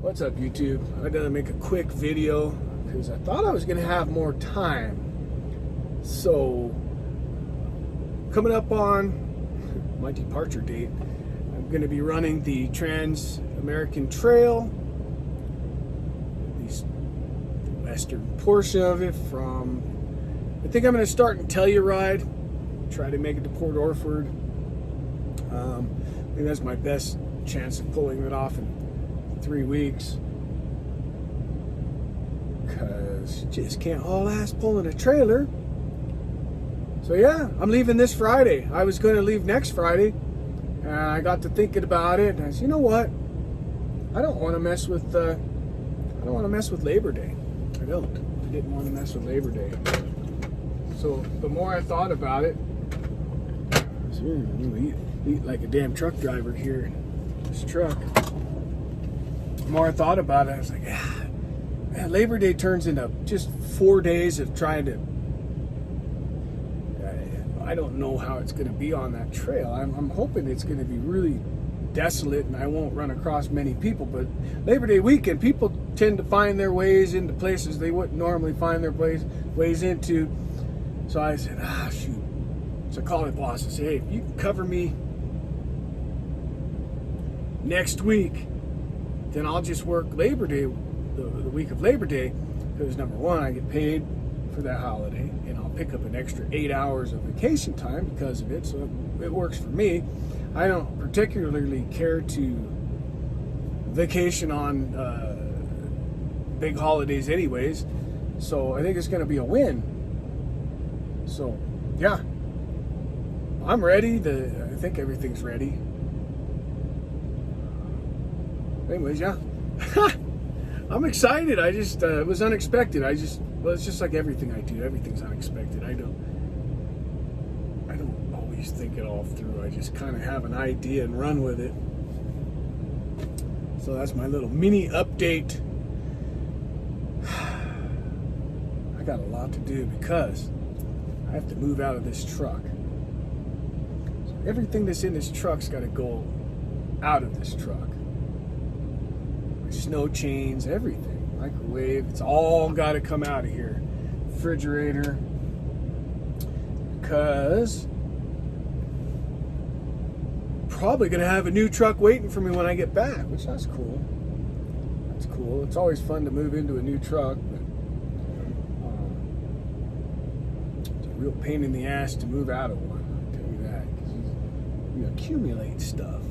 What's up, YouTube? I had to make a quick video because I thought I was going to have more time. So, coming up on my departure date, I'm going to be running the Trans-American Trail, the western portion of it from, I think I'm going to start in Telluride, try to make it to Port Orford. I think that's my best chance of pulling it off in 3 weeks, because you just can't haul ass pulling a trailer. So yeah, I'm leaving this Friday. I was going to leave next Friday, and I got to thinking about it, and I said, you know what? I don't want to mess with Labor Day. I didn't want to mess with Labor Day. So the more I thought about it, you eat like a damn truck driver here in this truck. The more I thought about it, I was like, man, Labor Day turns into just 4 days of trying to. I don't know how it's going to be on that trail. I'm hoping it's going to be really desolate and I won't run across many people. But Labor Day weekend, people tend to find their ways into places they wouldn't normally find their ways into. So I said, shoot. So I called my boss and said, hey, if you can cover me next week, then I'll just work Labor Day, the week of Labor Day, because number one, I get paid for that holiday, and I'll pick up an extra 8 hours of vacation time because of it, so it works for me. I don't particularly care to vacation on big holidays anyways, so I think it's going to be a win. So, yeah, I'm ready. I think everything's ready. Anyways, yeah. I'm excited. I just, it was unexpected. Well, it's just like everything I do. Everything's unexpected. I don't always think it all through. I just kind of have an idea and run with it. So that's my little mini update. I got a lot to do because I have to move out of this truck. So everything that's in this truck's got to go out of this truck. Snow chains, everything, microwave, it's all got to come out of here. Refrigerator, because probably gonna have a new truck waiting for me when I get back, which that's cool. That's cool. It's always fun to move into a new truck, but it's a real pain in the ass to move out of one. I'll tell you that, because you accumulate stuff.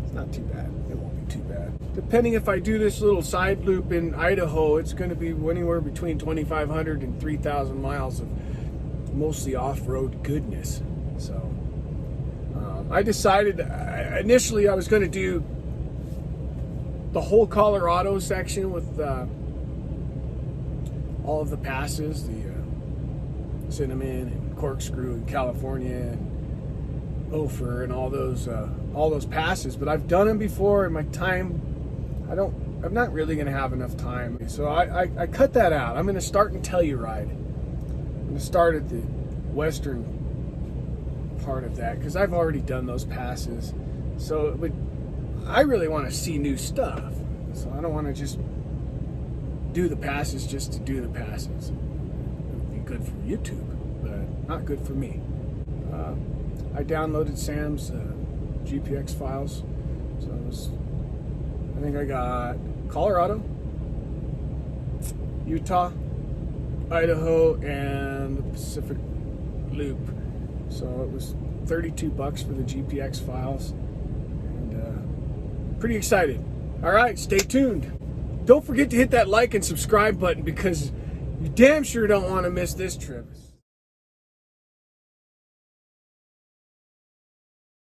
It's not too bad. It won't be too bad. Depending if I do this little side loop in Idaho, it's going to be anywhere between 2,500 and 3,000 miles of mostly off-road goodness. So I decided initially I was going to do the whole Colorado section with all of the passes, the Cinnamon and Corkscrew in California and Ophir and all those passes, but I've done them before, and my time, I'm not really going to have enough time. So I cut that out. I'm going to start in Telluride. I'm going to start at the western part of that because I've already done those passes. So I really want to see new stuff. So I don't want to just do the passes just to do the passes. It would be good for YouTube, but not good for me. I downloaded Sam's GPX files. So I think I got Colorado, Utah, Idaho, and the Pacific Loop. So it was $32 for the GPX files. And pretty excited. All right, stay tuned. Don't forget to hit that like and subscribe button because you damn sure don't want to miss this trip.